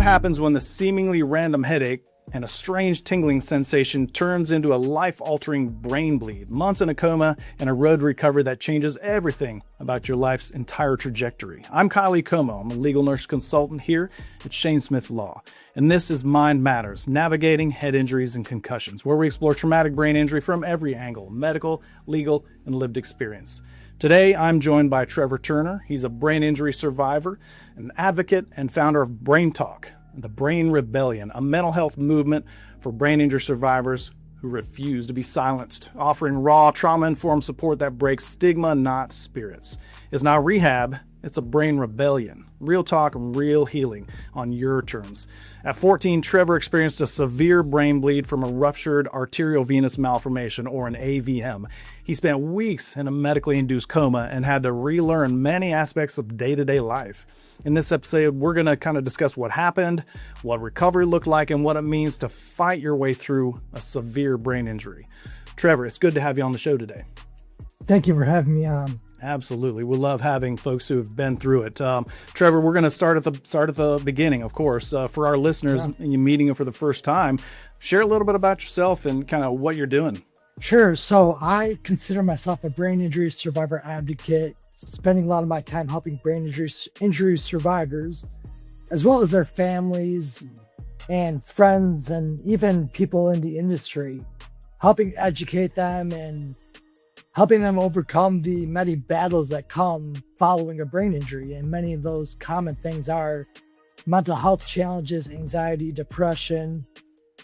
happens when the seemingly random headache and a strange tingling sensation turns into a life-altering brain bleed, months in a coma, and a road to recovery that changes everything about your life's entire trajectory? I'm Coma. I'm a legal nurse consultant here at Shane Smith Law, and this is Mind Matters, Navigating Head Injuries and Concussions, where we explore traumatic brain injury from every angle, medical, legal, and lived experience. Today, I'm joined by Trevor Turner. He's a brain injury survivor, an advocate, and founder of Brain Talk, the Brain Rebellion, a mental health movement for brain injury survivors who refuse to be silenced, offering raw, trauma-informed support that breaks stigma, not spirits. It's not rehab, it's a brain rebellion. Real talk and real healing on your terms. At 14, Trevor experienced a severe brain bleed from a ruptured arteriovenous malformation, or an AVM. He spent weeks in a medically induced coma and had to relearn many aspects of day-to-day life. In this episode, we're going to kind of discuss what happened, what recovery looked like, and what it means to fight your way through a severe brain injury. Trevor, it's good to have you on the show today. Thank you for having me on. Absolutely. We love having folks who have been through it. Trevor, we're going to start at the beginning, of course. For our listeners, and you meeting you for the first time, share a little bit about yourself and kind of what you're doing. Sure. So I consider myself a brain injury survivor advocate, spending a lot of my time helping brain injury survivors, as well as their families and friends and even people in the industry, helping educate them and helping them overcome the many battles that come following a brain injury. And many of those common things are mental health challenges, anxiety, depression,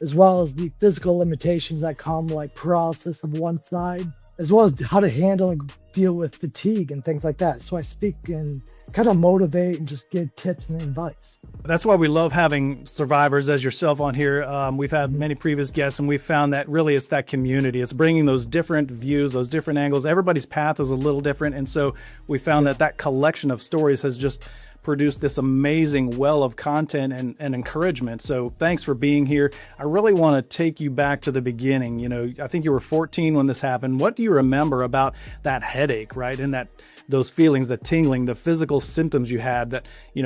as well as the physical limitations that come, like paralysis of one side, as well as how to handle and deal with fatigue and things like that. So I speak and kind of motivate and just give tips and advice. That's why we love having survivors as yourself on here. We've had many previous guests, and we've found that really it's that community. It's bringing those different views, those different angles. Everybody's path is a little different. And so we found that collection of stories has just produced this amazing well of content and encouragement. So thanks for being here. I really want to take you back to the beginning. You know, I think you were 14 when this happened. What do you remember about that headache, right? And those feelings, the tingling, the physical symptoms you had that,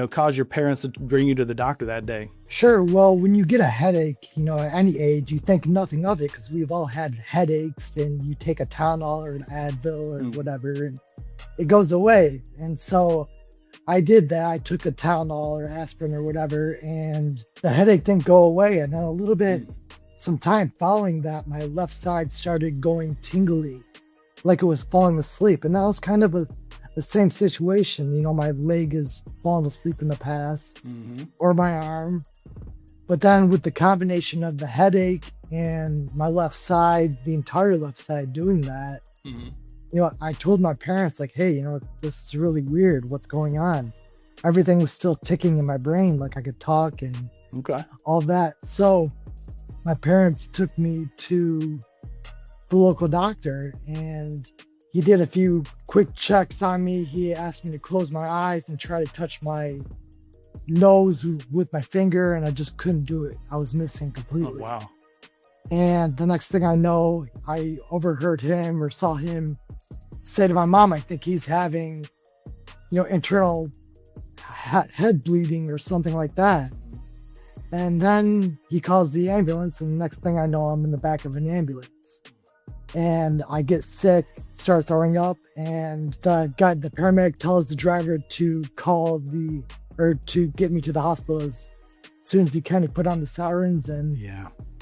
caused your parents to bring you to the doctor that day? Sure. Well, when you get a headache, at any age, you think nothing of it because we've all had headaches, and you take a Tylenol or an Advil or whatever, and it goes away. And so I did that. I took a Tylenol or aspirin or whatever, and the headache didn't go away. And then a little bit, some time following that, my left side started going tingly, like it was falling asleep. And that was kind of the same situation. My leg is fallen asleep in the past, or my arm. But then with the combination of the headache and my left side, the entire left side doing that, I told my parents, like, hey, this is really weird. What's going on? Everything was still ticking in my brain, like I could talk and all that. So my parents took me to the local doctor, and he did a few quick checks on me. He asked me to close my eyes and try to touch my nose with my finger, and I just couldn't do it. I was missing completely. Oh, wow. And the next thing I know, I overheard him or saw him say to my mom, I think he's having, internal head bleeding or something like that. And then he calls the ambulance, and the next thing I know, I'm in the back of an ambulance. And I get sick, start throwing up, and the paramedic tells the driver to to get me to the hospital as soon as he can. He put on the sirens, and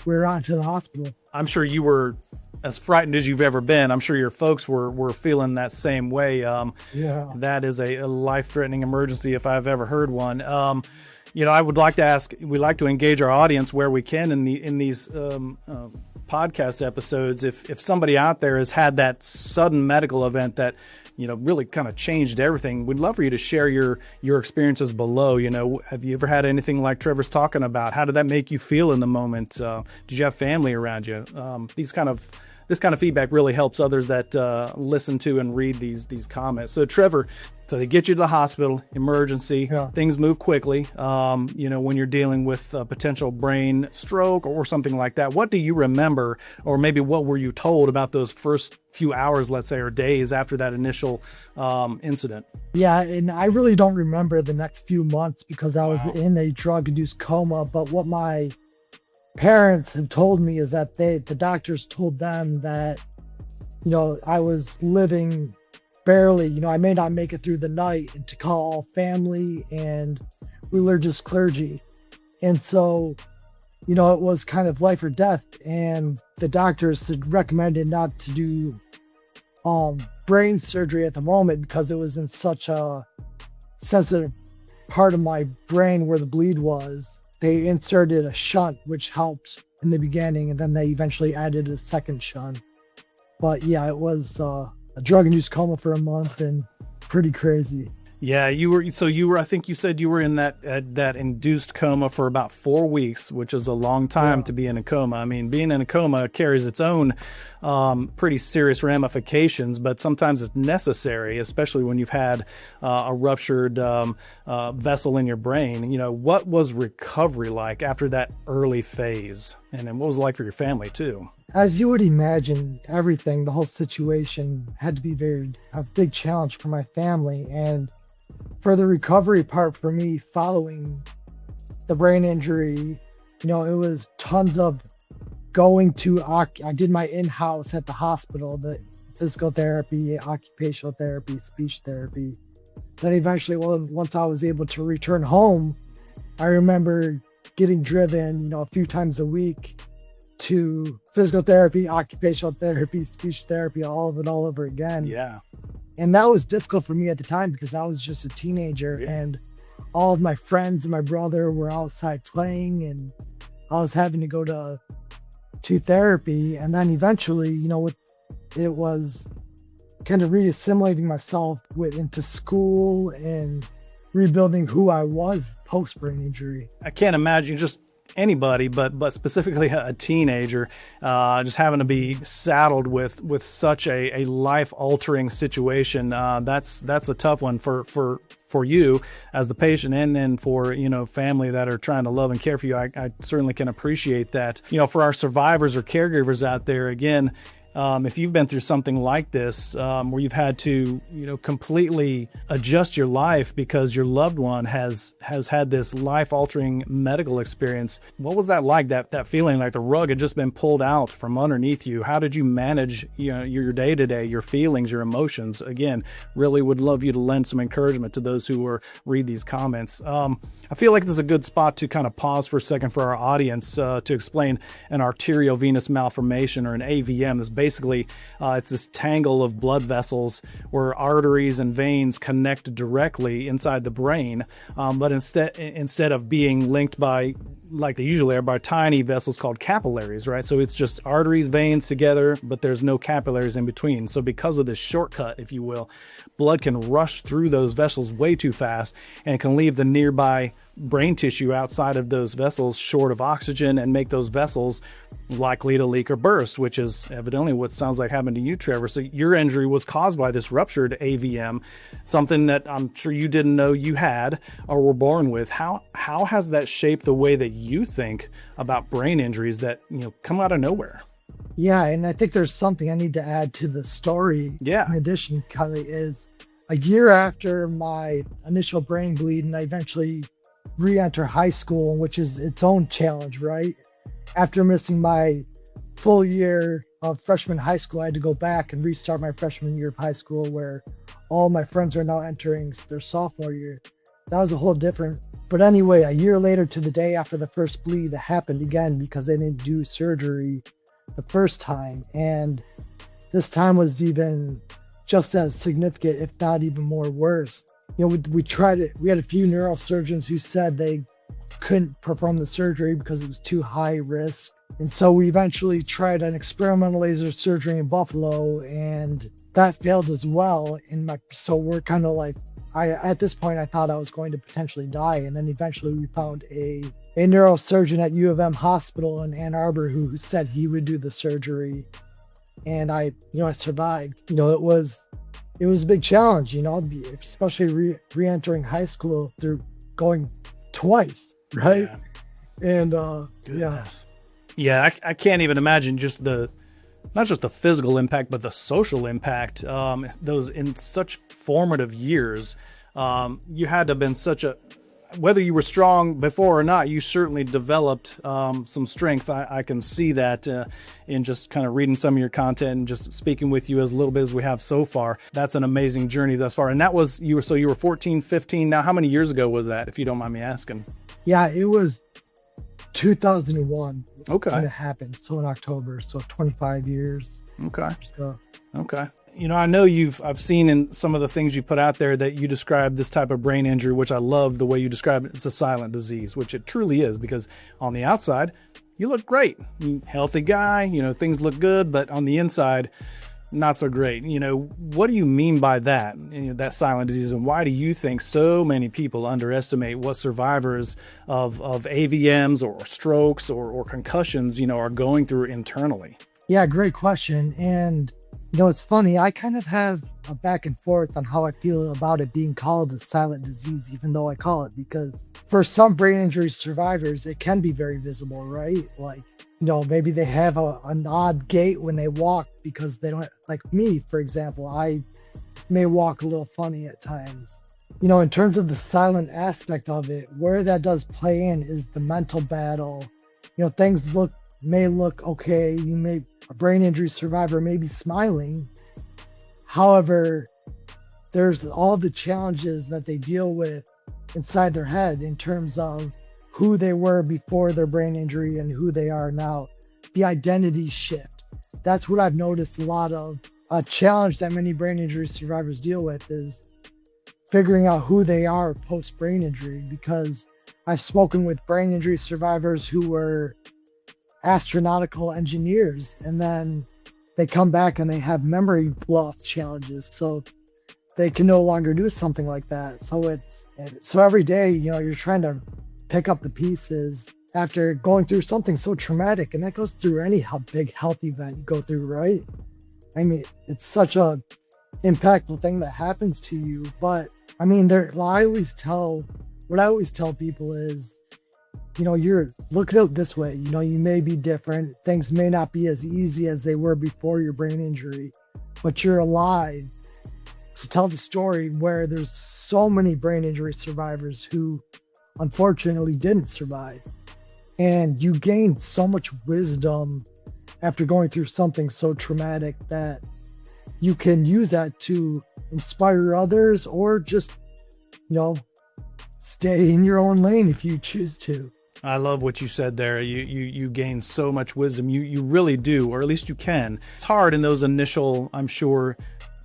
we're on to the hospital. I'm sure you were as frightened as you've ever been. I'm sure your folks were feeling that same way. That is a life-threatening emergency if I've ever heard one. I would like to ask, we like to engage our audience where we can in these podcast episodes. If somebody out there has had that sudden medical event that, really kind of changed everything, we'd love for you to share your experiences below. Have you ever had anything like Trevor's talking about? How did that make you feel in the moment? Did you have family around you? These kind of this kind of feedback really helps others that listen to and read these comments. So Trevor, so they get you to the hospital, emergency, things move quickly, when you're dealing with a potential brain stroke or something like that. What do you remember, or maybe what were you told about those first few hours, let's say, or days after that initial incident? Yeah, and I really don't remember the next few months because I was in a drug-induced coma. But what my parents had told me is that the doctors told them that, I was living barely, I may not make it through the night, and to call all family and religious clergy. And so, it was kind of life or death. And the doctors had recommended not to do brain surgery at the moment because it was in such a sensitive part of my brain where the bleed was. They inserted a shunt, which helped in the beginning, and then they eventually added a second shunt. But yeah, it was a drug-induced coma for a month and pretty crazy. Yeah, I think you said you were in that induced coma for about 4 weeks, which is a long time to be in a coma. I mean, being in a coma carries its own pretty serious ramifications, but sometimes it's necessary, especially when you've had a ruptured vessel in your brain. What was recovery like after that early phase? And then what was it like for your family too? As you would imagine, the whole situation had to be a big challenge for my family. And for the recovery part for me following the brain injury, it was tons of going to, I did my in-house at the hospital, the physical therapy, occupational therapy, speech therapy. Then eventually, once I was able to return home, I remember getting driven, a few times a week to physical therapy, occupational therapy, speech therapy, all of it all over again. Yeah. And that was difficult for me at the time because I was just a teenager and all of my friends and my brother were outside playing, and I was having to go to therapy. And then eventually, it was kind of reassimilating myself into school and rebuilding who I was post-brain injury. I can't imagine just anybody, but specifically a teenager, just having to be saddled with such a life-altering situation. That's a tough one for you as the patient, and then for family that are trying to love and care for you. I certainly can appreciate that. For our survivors or caregivers out there, again, if you've been through something like this, where you've had to, completely adjust your life because your loved one has had this life-altering medical experience, what was that like? That feeling like the rug had just been pulled out from underneath you. How did you manage, your day-to-day, your feelings, your emotions? Again, really would love you to lend some encouragement to those who read these comments. I feel like this is a good spot to kind of pause for a second for our audience to explain an arteriovenous malformation, or an AVM. Is basically it's this tangle of blood vessels where arteries and veins connect directly inside the brain, but instead of being linked by, like they usually are, by tiny vessels called capillaries, right? So it's just arteries, veins together, but there's no capillaries in between. So because of this shortcut, if you will, blood can rush through those vessels way too fast and can leave the nearby brain tissue outside of those vessels short of oxygen and make those vessels likely to leak or burst, which is evidently what sounds like happened to you, Trevor. So your injury was caused by this ruptured AVM, something that I'm sure you didn't know you had or were born with. How has that shaped the way that you think about brain injuries that come out of nowhere? Yeah, and I think there's something I need to add to the story. Yeah. In addition, Kelly, is a year after my initial brain bleed, and I eventually re-enter high school, which is its own challenge, right? After missing my full year of freshman high school, I had to go back and restart my freshman year of high school, where all my friends are now entering their sophomore year. That was a whole different. But anyway, a year later to the day after the first bleed, it happened again because they didn't do surgery the first time. And this time was even just as significant, if not even more worse. We tried it. We had a few neurosurgeons who said they couldn't perform the surgery because it was too high risk. And so we eventually tried an experimental laser surgery in Buffalo, and that failed as well. So we're kind of like, at this point, I thought I was going to potentially die. And then eventually we found a neurosurgeon at U of M hospital in Ann Arbor who said he would do the surgery. and I survived. It was a big challenge, especially re-entering high school through going twice, right? Yeah. And Goodness. Yeah, I can't even imagine just not just the physical impact, but the social impact. Those in such formative years, you had to have been whether you were strong before or not, you certainly developed some strength. I can see that in just kind of reading some of your content and just speaking with you as a little bit as we have so far. That's an amazing journey thus far. And that was, you were 14, 15. Now, how many years ago was that, if you don't mind me asking? Yeah, it was 2001 Okay. when it happened. So in October, so 25 years. Okay. So. Okay. I know I've seen in some of the things you put out there that you describe this type of brain injury, which I love the way you describe it. It's a silent disease, which it truly is, because on the outside, you look great. Healthy guy, things look good, but on the inside, not so great. What do you mean by that, that silent disease, and why do you think so many people underestimate what survivors of AVMs or strokes or concussions, are going through internally? Yeah, great question. And it's funny, I kind of have a back and forth on how I feel about it being called a silent disease, even though I call it, because for some brain injury survivors, it can be very visible, right? Like, maybe they have an odd gait when they walk because they don't, like me, for example, I may walk a little funny at times. In terms of the silent aspect of it, where that does play in is the mental battle. Things may look okay. A brain injury survivor may be smiling. However, there's all the challenges that they deal with inside their head in terms of who they were before their brain injury and who they are now. The identity shift. That's what I've noticed a lot of. A challenge that many brain injury survivors deal with is figuring out who they are post brain injury, because I've spoken with brain injury survivors who were astronautical engineers, and then they come back and they have memory loss challenges, so they can no longer do something like that. So every day, you're trying to pick up the pieces after going through something so traumatic, and that goes through any big health event you go through, right? I mean, it's such a impactful thing that happens to you. But I mean, what I always tell people is, look at it this way. You may be different. Things may not be as easy as they were before your brain injury, but you're alive. So tell the story where there's so many brain injury survivors who unfortunately didn't survive. And you gain so much wisdom after going through something so traumatic that you can use that to inspire others, or just, stay in your own lane if you choose to. I love what you said there. You gain so much wisdom. You really do, or at least you can. It's hard in those initial, I'm sure,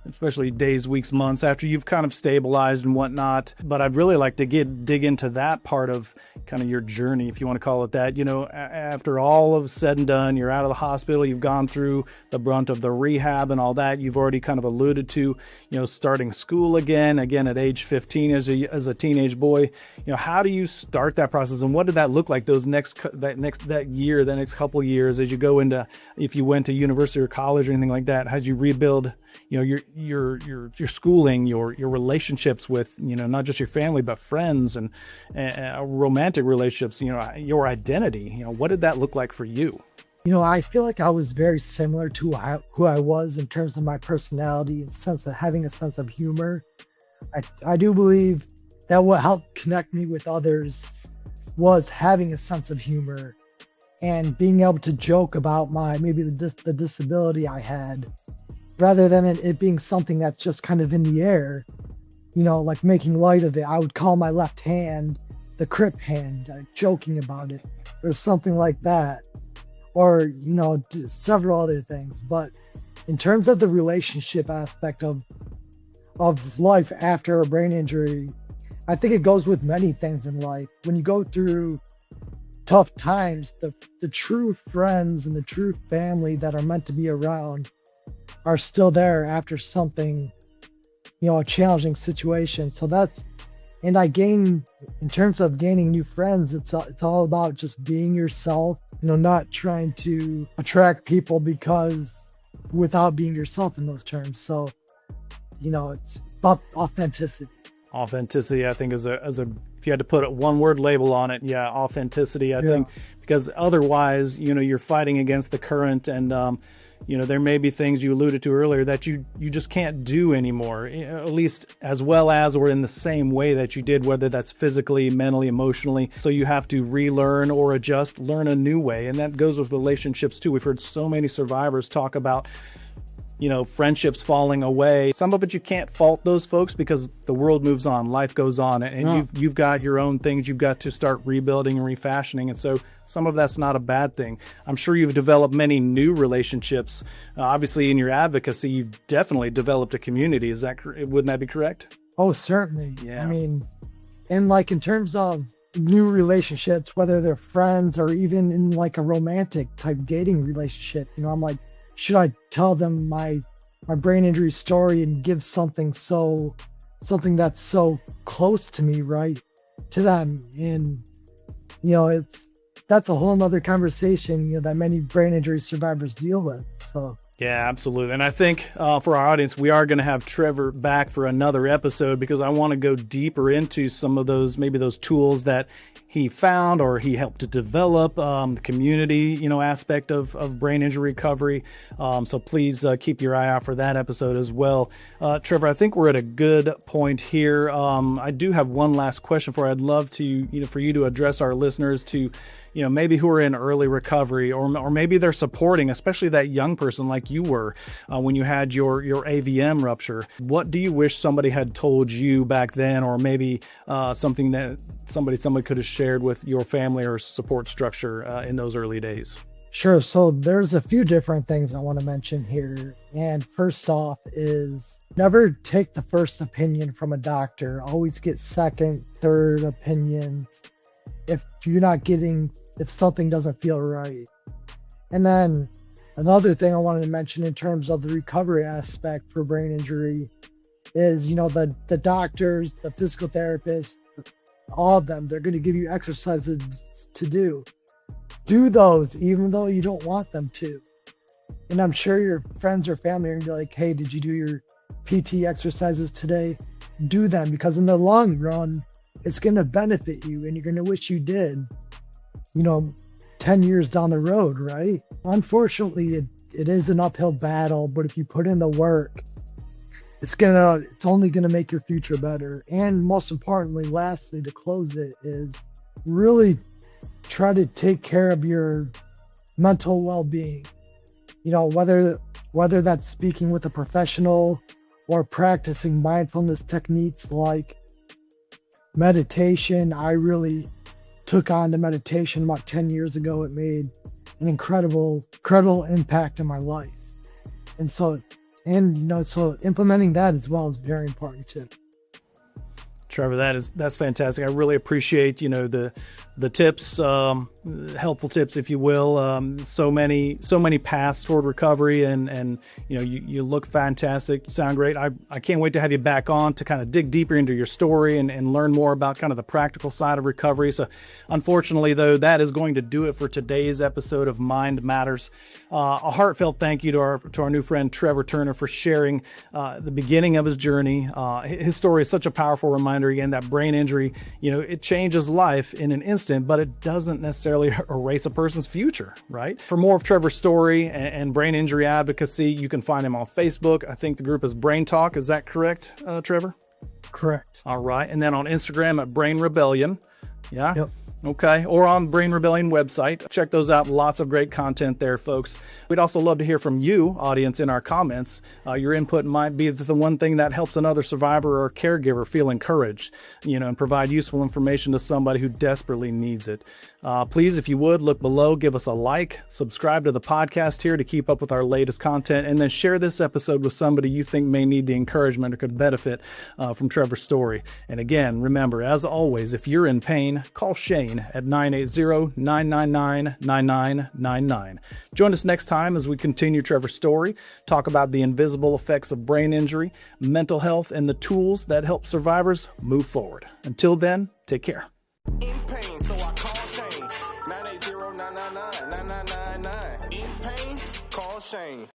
especially days, weeks, months after you've kind of stabilized and whatnot. But I'd really like to dig into that part of kind of your journey, if you want to call it that. After all of said and done, you're out of the hospital, you've gone through the brunt of the rehab and all that. You've already kind of alluded to, starting school again at age 15 as a teenage boy. How do you start that process, and what did that look like that next couple years as you go into, if you went to university or college or anything like that? How'd you rebuild, your schooling, your relationships with, not just your family, but friends and romantic relationships, your identity? What did that look like for you? I feel like I was very similar to who I was in terms of my personality and sense of having a sense of humor. I do believe that what helped connect me with others was having a sense of humor and being able to joke about maybe the disability I had, rather than it being something that's just kind of in the air, like making light of it. I would call my left hand the crip hand, joking about it, or something like that, or, several other things. But in terms of the relationship aspect of life after a brain injury, I think it goes with many things in life. When you go through tough times, the true friends and the true family that are meant to be around are still there after something, a challenging situation. So and in terms of gaining new friends, it's all about just being yourself, not trying to attract people because without being yourself in those terms. So, it's about authenticity. Authenticity, I think, is a if you had to put a one word label on it, yeah, authenticity. I think, because otherwise, you're fighting against the current, and there may be things you alluded to earlier that you just can't do anymore, at least as well as or in the same way that you did, whether that's physically, mentally, emotionally. So you have to relearn or adjust, learn a new way, and that goes with relationships too. We've heard so many survivors talk about friendships falling away. Some of it you can't fault those folks because the world moves on, life goes on, and you've got your own things you've got to start rebuilding and refashioning. And so some of that's not a bad thing. I'm sure you've developed many new relationships. Obviously, in your advocacy, you've definitely developed a community. Wouldn't that be correct? Oh, certainly. Yeah. I mean, and in terms of new relationships, whether they're friends or even in a romantic type dating relationship, I'm like, should I tell them my brain injury story and give something that's so close to me, right, to them? And that's a whole nother conversation, that many brain injury survivors deal with. So yeah, absolutely. And I think for our audience, we are going to have Trevor back for another episode, because I want to go deeper into some of those tools that he found or he helped to develop, the community, aspect of brain injury recovery. So please keep your eye out for that episode as well. Trevor, I think we're at a good point here. I do have one last question for you. I'd love to, for you to address our listeners to, maybe who are in early recovery, or maybe they're supporting, especially that young person like you were when you had your AVM rupture. What do you wish somebody had told you back then, or maybe something that somebody could have shared with your family or support structure in those early days? Sure. So there's a few different things I want to mention here. And first off is never take the first opinion from a doctor. Always get second, third opinions if something doesn't feel right. And then another thing I wanted to mention in terms of the recovery aspect for brain injury is, the doctors, the physical therapists, all of them, they're going to give you exercises to do. Do those even though you don't want them to. And I'm sure your friends or family are going to be like, hey, did you do your PT exercises today? Do them, because in the long run, it's going to benefit you, and you're going to wish you did, 10 years down the road, right? Unfortunately, it is an uphill battle, but if you put in the work, it's only going to make your future better. And most importantly, lastly, to close it, is really try to take care of your mental well-being. Whether that's speaking with a professional or practicing mindfulness techniques like meditation. I really took on to meditation about 10 years ago. It made an incredible impact in my life. And so implementing that as well is very important too. Trevor, that's fantastic. I really appreciate, the tips, helpful tips, if you will. So many paths toward recovery, and you look fantastic, sound great. I can't wait to have you back on to kind of dig deeper into your story and learn more about kind of the practical side of recovery. So unfortunately, though, that is going to do it for today's episode of Mind Matters. A heartfelt thank you to our new friend Trevor Turner for sharing the beginning of his journey. His story is such a powerful reminder, again, that brain injury, it changes life in an instant, but it doesn't necessarily erase a person's future, right? For more of Trevor's story and brain injury advocacy, you can find him on Facebook. I think the group is Brain Talk. Is that correct, Trevor? Correct. All right. And then on Instagram at Brain Rebellion. Yeah. Yep. Okay. Or on Brain Rebellion website. Check those out. Lots of great content there, folks. We'd also love to hear from you, audience, in our comments. Your input might be the one thing that helps another survivor or caregiver feel encouraged, and provide useful information to somebody who desperately needs it. Please, if you would, look below, give us a like, subscribe to the podcast here to keep up with our latest content, and then share this episode with somebody you think may need the encouragement or could benefit from Trevor's story. And again, remember, as always, if you're in pain, call Shane at 980-999-9999. Join us next time as we continue Trevor's story, talk about the invisible effects of brain injury, mental health, and the tools that help survivors move forward. Until then, take care. In pain, so I call Shane. 980-999-9999. In pain, call Shane.